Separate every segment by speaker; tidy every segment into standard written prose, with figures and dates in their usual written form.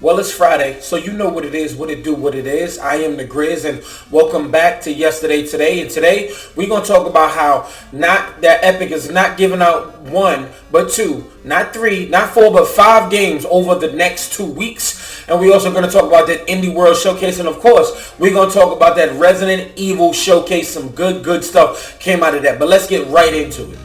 Speaker 1: Well, it's Friday, so you know what it is, what it do, what it is. I am the Grizz, and welcome back to Yesterday Today. And today we're going to talk about how not that Epic is not giving out one, but two, not three, not four, but 5 games over the next 2 weeks. And we're also going to talk about that Indie World Showcase, and of course, we're going to talk about that Resident Evil Showcase. Some good stuff came out of that, but let's get right into it.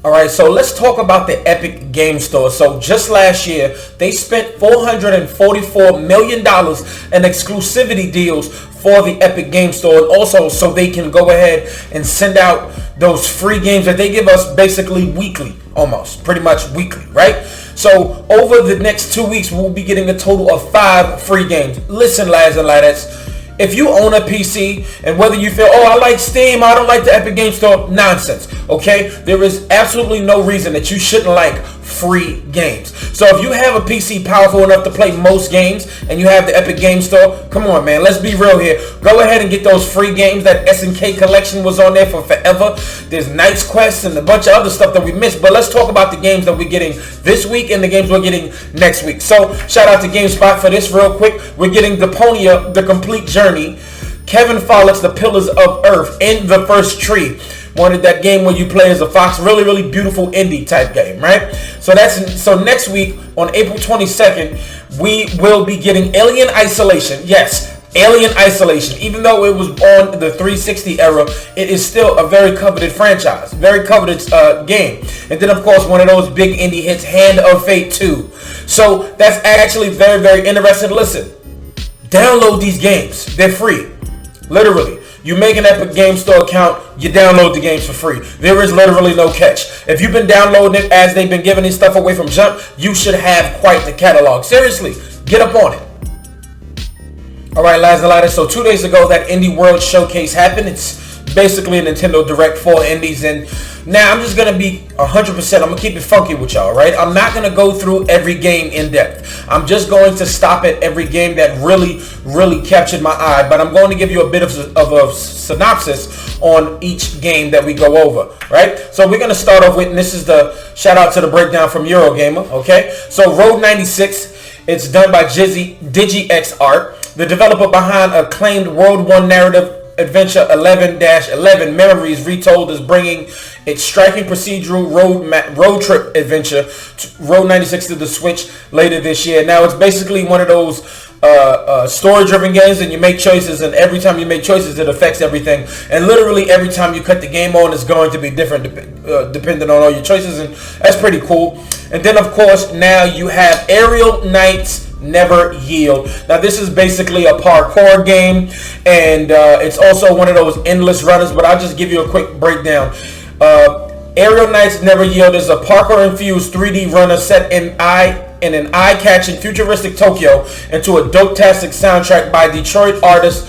Speaker 1: Alright, so let's talk about the Epic Game Store. So just last year, they spent $444 million in exclusivity deals for the Epic Game Store. And also so they can go ahead and send out those free games that they give us basically weekly, almost, pretty much weekly, right? So over the next 2 weeks, we'll be getting a total of 5 free games. Listen, lads and ladettes. If you own a PC, and whether you feel, oh, I like Steam, I don't like the Epic Game Store, nonsense, okay? There is absolutely no reason that you shouldn't like free games. So if you have a PC powerful enough to play most games, and you have the Epic Game Store, come on, man, let's be real here. Go ahead and get those free games. That SNK collection was on there for forever. There's Knight's Quest and a bunch of other stuff that we missed, but let's talk about the games that we're getting this week and the games we're getting next week. So shout out to GameSpot for this real quick. We're getting Deponia, The Complete Journey, Kevin Follett's The Pillars of Earth, and The First Tree. Wanted that game where you play as a fox. Really beautiful indie type game, right? So next week on April 22nd, we will be getting Alien Isolation. Yes, Alien Isolation. Even though it was on the 360 era, it is still a very coveted franchise, very coveted game. And then of course one of those big indie hits, Hand of Fate 2. So that's actually very interesting. Listen, download these games. They're free. Literally. You make an Epic Game Store account, you download the games for free. There is literally no catch. If you've been downloading it as they've been giving this stuff away from jump, you should have quite the catalog. Seriously, get up on it. Alright, lads and ladders, so 2 days ago that Indie World Showcase happened. It's basically a Nintendo Direct for indies, and now I'm just going to be 100%, I'm going to keep it funky with y'all, right? I'm not going to go through every game in depth. I'm just going to stop at every game that really captured my eye, but I'm going to give you a bit of a synopsis on each game that we go over, right? So we're going to start off with, and this is the shout out to the breakdown from Eurogamer, okay? So Road 96, it's done by DigiX Art, the developer behind acclaimed World 1 narrative Adventure 11-11 Memories Retold, is bringing its striking procedural road trip adventure Road 96 to the Switch later this year. Now it's basically one of those story-driven games, and you make choices, and every time you make choices it affects everything, and literally every time you cut the game on it's going to be different depending on all your choices, and that's pretty cool. And then of course now you have Aerial Knights Never Yield. Now this is basically a parkour game, and it's also one of those endless runners, but I'll just give you a quick breakdown. Aerial Knights Never Yield is a parkour-infused 3D runner set in an eye-catching futuristic Tokyo into a dope-tastic soundtrack by Detroit artist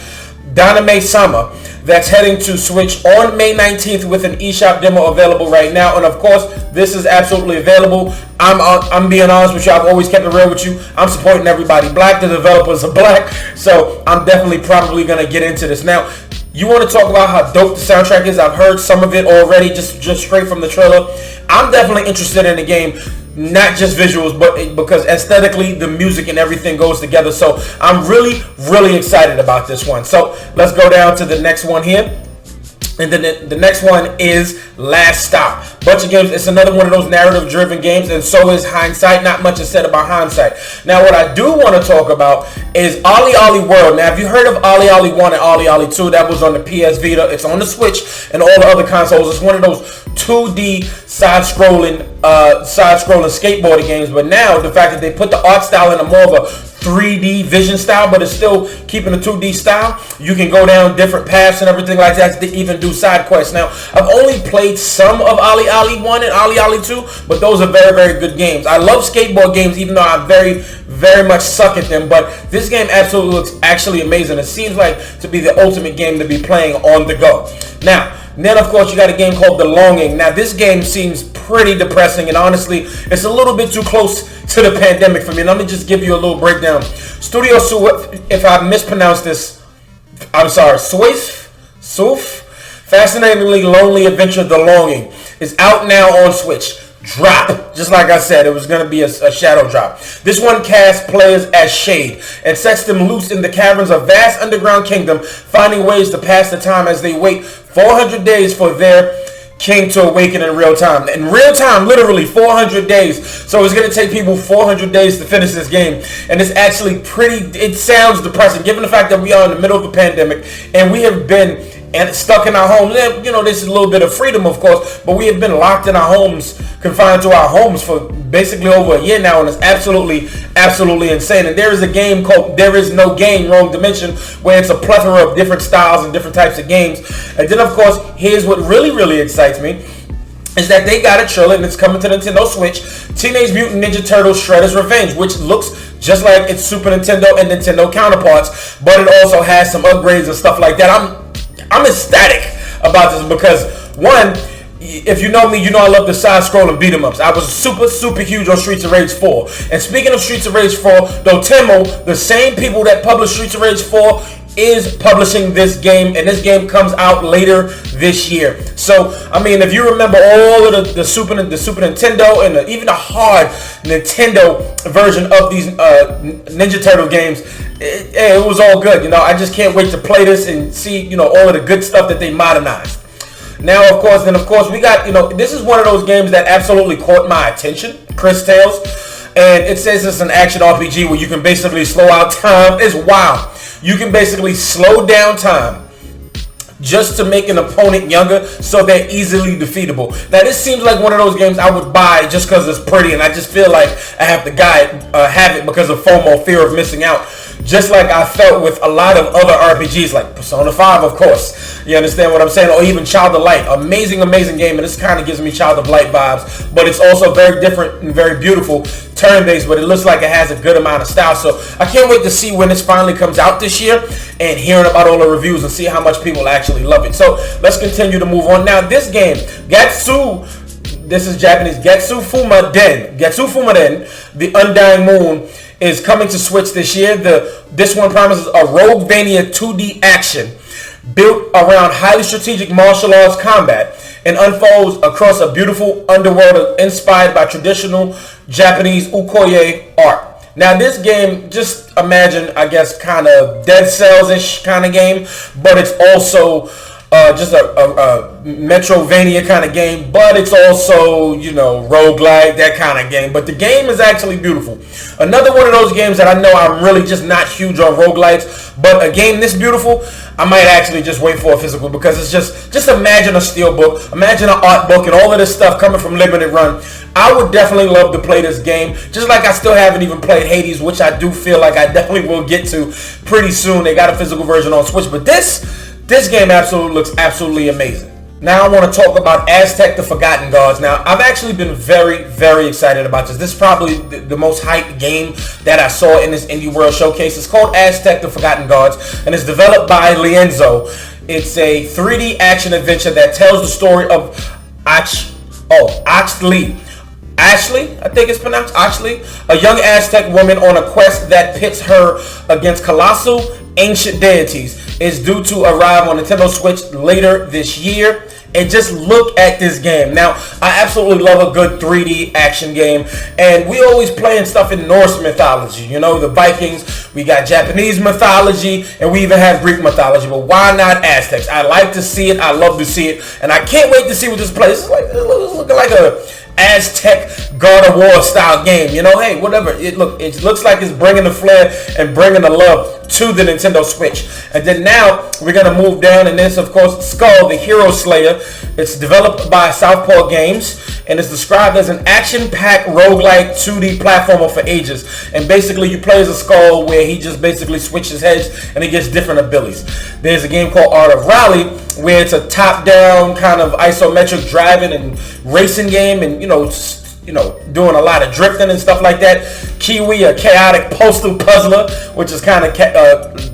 Speaker 1: Daname Sama that's heading to Switch on May 19th with an eShop demo available right now. And of course, this is absolutely available. I'm being honest with you. I've always kept it real with you. I'm supporting everybody black. The developers are black. So I'm definitely probably going to get into this. Now, you want to talk about how dope the soundtrack is? I've heard some of it already just straight from the trailer. I'm definitely interested in the game. Not just visuals, but because aesthetically the music and everything goes together. So I'm really excited about this one. So let's go down to the next one here. And then the next one is Last Stop. Bunch of games. It's another one of those narrative-driven games, and so is Hindsight. Not much is said about Hindsight. Now, what I do want to talk about is OlliOlli World. Now, have you heard of OlliOlli 1 and OlliOlli 2? That was on the PS Vita. It's on the Switch and all the other consoles. It's one of those 2D side-scrolling skateboarding games. But now, the fact that they put the art style in a more of a 3D vision style, but it's still keeping a 2D style. You can go down different paths and everything like that to even do side quests. Now, I've only played some of OlliOlli 1 and OlliOlli 2, but those are very good games. I love skateboard games, even though I very much suck at them, but this game absolutely looks actually amazing. It seems like to be the ultimate game to be playing on the go. Now, then of course you got a game called The Longing. Now this game seems pretty depressing, and honestly it's a little bit too close to the pandemic for me. Let me just give you a little breakdown. Studio Su, if I mispronounce this, I'm sorry, Soof. Fascinatingly Lonely Adventure The Longing is out now on Switch. Drop. Just like I said, it was going to be a shadow drop. This one casts players as Shade and sets them loose in the caverns of vast underground kingdom, finding ways to pass the time as they wait 400 days for their king to awaken in real time. In real time, literally 400 days. So it's going to take people 400 days to finish this game. And it's actually it sounds depressing given the fact that we are in the middle of a pandemic and we have been stuck in our homes. You know, this is a little bit of freedom, of course, but we have been locked in our homes, confined to our homes for basically over a year now, and it's absolutely insane. And there is a game called There Is No Game, Rogue Dimension, where it's a plethora of different styles and different types of games. And then, of course, here's what really excites me, is that they got a trailer and it's coming to Nintendo Switch, Teenage Mutant Ninja Turtles Shredder's Revenge, which looks just like its Super Nintendo and Nintendo counterparts, but it also has some upgrades and stuff like that. I'm ecstatic about this because, one, if you know me, you know I love the side-scrolling beat-em-ups. I was super huge on Streets of Rage 4. And speaking of Streets of Rage 4, Dotemu, the same people that published Streets of Rage 4, is publishing this game, and this game comes out later this year. So, I mean, if you remember all of the Super Nintendo and even the hard Nintendo version of these Ninja Turtle games, it was all good. You know, I just can't wait to play this and see, you know, all of the good stuff that they modernized. Now, of course, we got, you know, this is one of those games that absolutely caught my attention, Chris Tales. And it says it's an action RPG where you can basically slow out time. It's wild. You can basically slow down time just to make an opponent younger so they're easily defeatable. Now, this seems like one of those games I would buy just because it's pretty, and I just feel like I have to have it because of FOMO, fear of missing out. Just like I felt with a lot of other RPGs like Persona 5, of course. You understand what I'm saying? Or even Child of Light. Amazing game, and this kind of gives me Child of Light vibes. But it's also very different and very beautiful, turn-based, but it looks like it has a good amount of style. So I can't wait to see when this finally comes out this year and hearing about all the reviews and see how much people actually love it. So let's continue to move on. Now, this game, this is Japanese, Getsu Fumaden, The Undying Moon, is coming to Switch this year. This one promises a Roguevania 2D action built around highly strategic martial arts combat and unfolds across a beautiful underworld inspired by traditional Japanese ukoye art. Now, this game, just imagine, I guess, kind of Dead Cells-ish kind of game, but it's also just a Metrovania kind of game, but it's also, you know, roguelike, that kind of game. But the game is actually beautiful. Another one of those games that I know I'm really just not huge on roguelites, but a game this beautiful, I might actually just wait for a physical, because it's just imagine a steelbook, imagine an art book, and all of this stuff coming from Limited Run. I would definitely love to play this game, just like I still haven't even played Hades, which I do feel like I definitely will get to pretty soon. They got a physical version on Switch, but this game looks absolutely amazing. Now I want to talk about Aztec the Forgotten Gods. Now, I've actually been very excited about this. This is probably the most hyped game that I saw in this Indie World Showcase. It's called Aztec the Forgotten Gods, and it's developed by Lienzo. It's a 3D action adventure that tells the story of Ashley, I think it's pronounced Ashley, a young Aztec woman on a quest that pits her against colossal ancient deities, is due to arrive on Nintendo Switch later this year. And just look at this game. Now, I absolutely love a good 3D action game, and we always playing stuff in Norse mythology, you know, the Vikings, we got Japanese mythology, and we even have Greek mythology, but why not Aztecs? I like to see it, I love to see it, and I can't wait to see what this plays. It's looking like a Aztec God of War style game, you know. Hey, whatever, it looks like it's bringing the flair and bringing the love to the Nintendo Switch. And then now we're gonna move down, and this, of course, Skull the Hero Slayer. It's developed by Southpaw Games and is described as an action-packed roguelike 2D platformer for ages. And basically you play as a Skull where he just basically switches heads and he gets different abilities. There's a game called Art of Rally where it's a top-down kind of isometric driving and racing game, and you know, doing a lot of drifting and stuff like that. Kiwi, a chaotic postal puzzler, which is kind of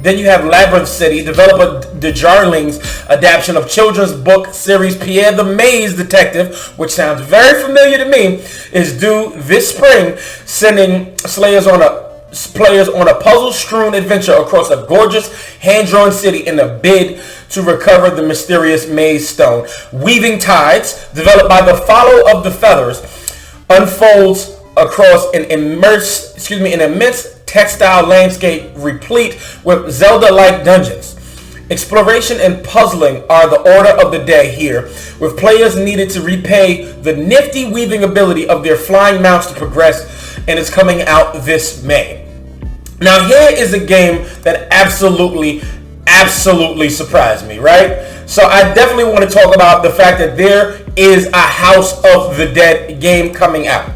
Speaker 1: then you have Labyrinth City, developer DeJarling's adaptation of children's book series Pierre the Maze Detective, which sounds very familiar to me, is due this spring, sending Slayers on a players on a puzzle-strewn adventure across a gorgeous, hand-drawn city in a bid to recover the mysterious maze stone. Weaving Tides, developed by the Follow of the Feathers, unfolds across an immense textile landscape replete with Zelda-like dungeons. Exploration and puzzling are the order of the day here, with players needed to repay the nifty weaving ability of their flying mounts to progress, and it's coming out this May. Now here is a game that absolutely surprised me, right? So I definitely want to talk about the fact that there is a House of the Dead game coming out.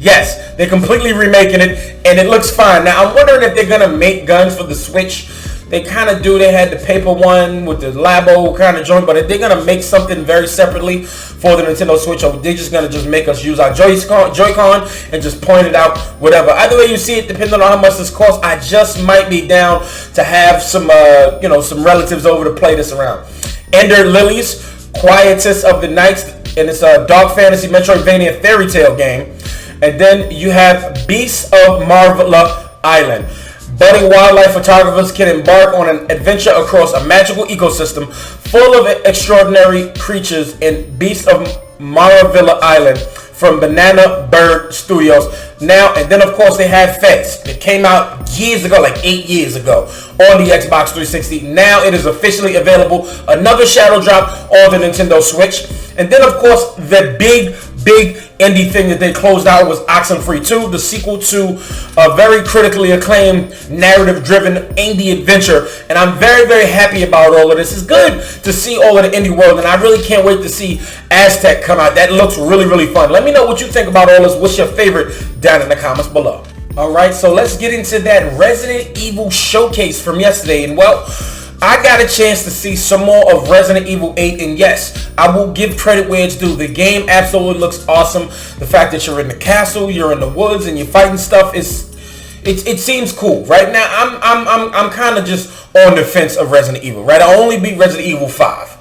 Speaker 1: Yes, they're completely remaking it, and it looks fine. Now I'm wondering if they're gonna make guns for the Switch. They kind of do. They had the paper one with the Labo kind of joint, but if they're gonna make something very separately for the Nintendo Switch, or they're just gonna make us use our Joy-Con and just point it out, whatever. Either way you see it, depending on how much this costs, I just might be down to have some, some relatives over to play this around. Ender Lilies, Quietus of the Nights, and it's a dark fantasy Metroidvania fairy tale game. And then you have Beasts of Marvella Island. Budding wildlife photographers can embark on an adventure across a magical ecosystem full of extraordinary creatures in Beasts of Marvella Island from Banana Bird Studios. Now, and then of course they have Fez. It came out years ago, like 8 years ago, on the Xbox 360. Now it is officially available. Another shadow drop on the Nintendo Switch. And then of course the big indie thing that they closed out was Oxenfree 2, the sequel to a very critically acclaimed narrative-driven indie adventure. And I'm very happy about all of this. It's good to see all of the indie world, and I really can't wait to see Aztec come out. That looks really fun. Let me know what you think about all this. What's your favorite down in the comments below. Alright, so let's get into that Resident Evil showcase from yesterday. And well, I got a chance to see some more of Resident Evil 8, and yes, I will give credit where it's due. The game absolutely looks awesome. The fact that you're in the castle, you're in the woods, and you're fighting stuff it seems cool. Right now, I'm kind of just on the fence of Resident Evil. Right, I only beat Resident Evil 5.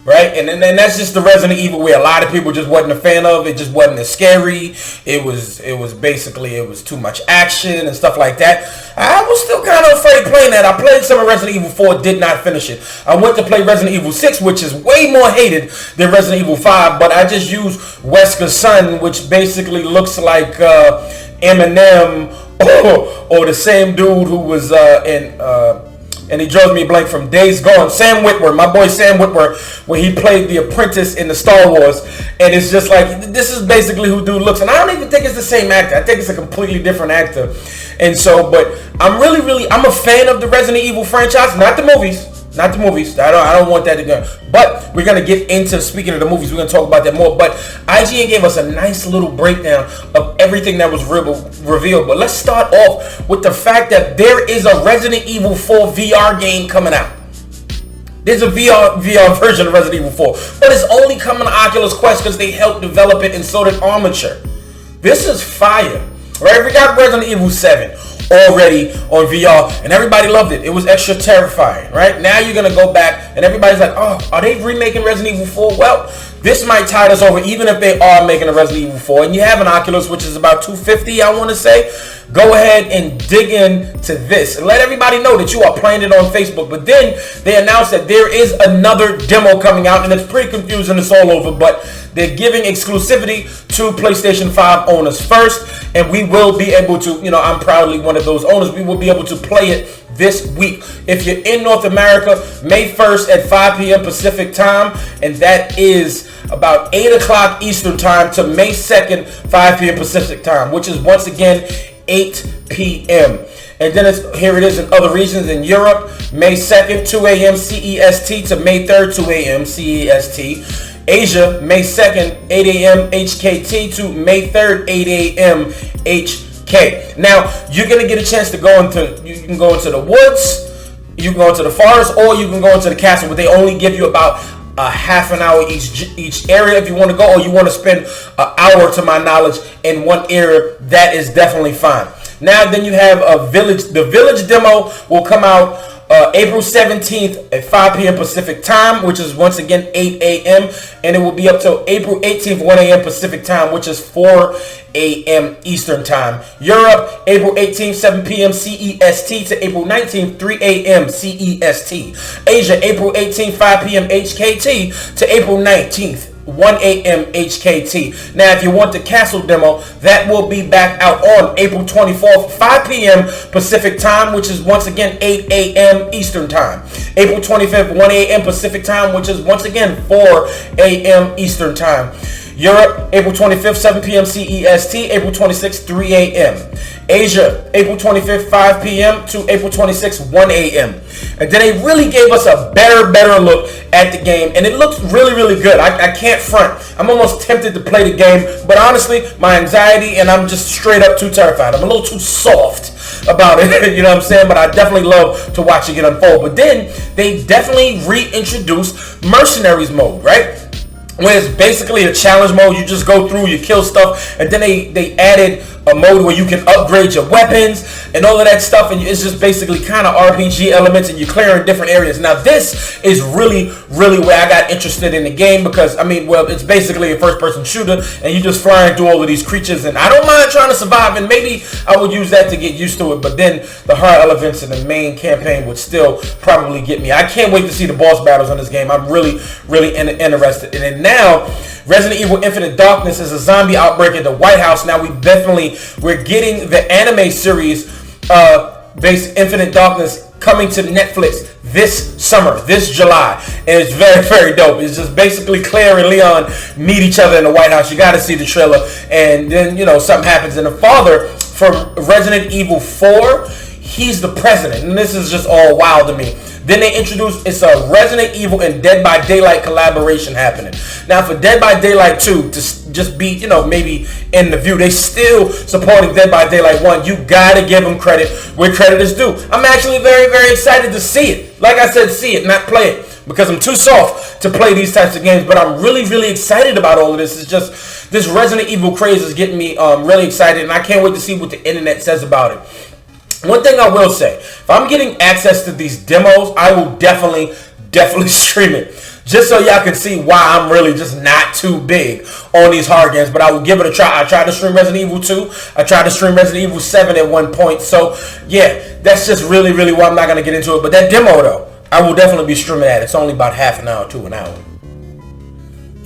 Speaker 1: Right, and that's just the Resident Evil where a lot of people just wasn't a fan of. It just wasn't as scary. It was too much action and stuff like that. I was still kind of afraid playing that. I played some of Resident Evil 4, did not finish it. I went to play Resident Evil 6, which is way more hated than Resident Evil 5, but I just used Wesker's son, which basically looks like Eminem or the same dude who was and he draws me a blank from Days Gone. Sam Witwer, my boy Sam Witwer, when he played the apprentice in the Star Wars. And it's just like, this is basically who dude looks. And I don't even think it's the same actor. I think it's a completely different actor. And so, but I'm I'm a fan of the Resident Evil franchise, not the movies. Not the movies. I don't want that to go. But we're going to get into, speaking of the movies, we're going to talk about that more. But IGN gave us a nice little breakdown of everything that was revealed. But let's start off with the fact that there is a Resident Evil 4 VR game coming out. There's a VR version of Resident Evil 4. But it's only coming to Oculus Quest because they helped develop it, and so did Armature. This is fire. Right? We got Resident Evil 7 already on VR, and everybody loved it. It was extra terrifying, right? Now you're gonna go back, and everybody's like, oh, are they remaking Resident Evil 4? Well, this might tide us over, even if they are making a Resident Evil 4, and you have an Oculus, which is about $250, I want to say. Go ahead and dig into this, and let everybody know that you are playing it on Facebook. But then they announced that there is another demo coming out, and it's pretty confusing. It's all over, but they're giving exclusivity to PlayStation 5 owners first, and we will be able to, I'm proudly one of those owners, we will be able to play it this week. If you're in North America, May 1st at 5 p.m. Pacific time, and that is about 8 o'clock Eastern time to May 2nd, 5 p.m. Pacific time, which is once again 8 p.m. And then here it is in other regions in Europe, May 2nd, 2 a.m. CEST to May 3rd, 2 a.m. CEST. Asia, May 2nd, 8 a.m. HKT to May 3rd, 8 a.m. HK. Now, you're going to get a chance to you can go into the woods, you can go into the forest, or you can go into the castle, but they only give you about a half an hour each area if you want to go, or you want to spend an hour, to my knowledge, in one area. That is definitely fine. Now, then you have a village. The village demo will come out April 17th at 5 p.m. Pacific time, which is once again 8 a.m. And it will be up till April 18th, 1 a.m. Pacific time, which is 4 a.m. Eastern time. Europe, April 18th, 7 p.m. CEST to April 19th, 3 a.m. CEST. Asia, April 18th, 5 p.m. HKT to April 19th. 1 a.m. HKT. Now, if you want the castle demo, that will be back out on April 24th, 5 p.m. Pacific time, which is once again 8 a.m. Eastern time. April 25th, 1 a.m. Pacific time, which is once again 4 a.m. Eastern time. Europe, April 25th, 7 p.m. CEST, April 26th, 3 a.m. Asia, April 25th, 5 p.m. to April 26th, 1 a.m. And then they really gave us a better look at the game, and it looks really good. I can't front. I'm almost tempted to play the game, but honestly, my anxiety, and I'm just straight up too terrified. I'm a little too soft about it, you know what I'm saying? But I definitely love to watch it get unfold. But then they definitely reintroduced mercenaries mode, right? Where it's basically a challenge mode. You just go through, you kill stuff, and then they added a mode where you can upgrade your weapons and all of that stuff, and it's just basically kind of RPG elements, and you're clearing different areas. Now this is really where I got interested in the game, because I mean, well, it's basically a first-person shooter, and you're just flying through all of these creatures, and I don't mind trying to survive, and maybe I would use that to get used to it, but then the hard elements in the main campaign would still probably get me. I can't wait to see the boss battles on this game. I'm really interested. And then now, Resident Evil Infinite Darkness is a zombie outbreak at the White House. Now we're getting the anime series based Infinite Darkness coming to Netflix this summer, this July, and it's very dope. It's just basically Claire and Leon meet each other in the White House. You got to see the trailer, and then something happens, and the father from Resident Evil 4, he's the president, and this is just all wild to me. Then they introduced, it's a Resident Evil and Dead by Daylight collaboration happening. Now for Dead by Daylight 2 to just be, maybe in the view, they still supporting Dead by Daylight 1. You gotta give them credit where credit is due. I'm actually very excited to see it. Like I said, see it, not play it, because I'm too soft to play these types of games. But I'm really excited about all of this. It's just, this Resident Evil craze is getting me really excited, and I can't wait to see what the internet says about it. One thing I will say, if I'm getting access to these demos, I will definitely stream it. Just so y'all can see why I'm really just not too big on these hard games. But I will give it a try. I tried to stream Resident Evil 2. I tried to stream Resident Evil 7 at one point. So, yeah, that's just really why I'm not going to get into it. But that demo, though, I will definitely be streaming that. It's only about half an hour to an hour.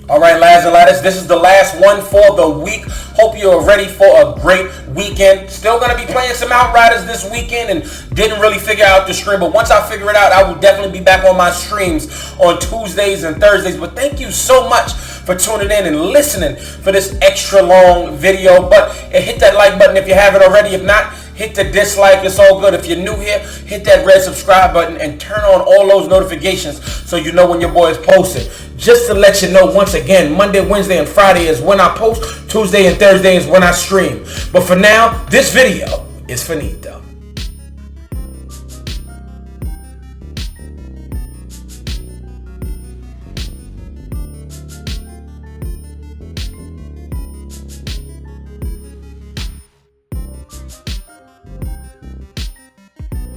Speaker 1: Alright, lads and laddies, this is the last one for the week. Hope you're ready for a great weekend. Still going to be playing some Outriders this weekend, and didn't really figure out the stream. But once I figure it out, I will definitely be back on my streams on Tuesdays and Thursdays. But thank you so much for tuning in and listening for this extra long video. But hit that like button if you haven't already. If not, hit the dislike. It's all good. If you're new here, hit that red subscribe button and turn on all those notifications so you know when your boy is posted. Just to let you know, once again, Monday, Wednesday, and Friday is when I post. Tuesday and Thursday is when I stream. But for now, this video is finito.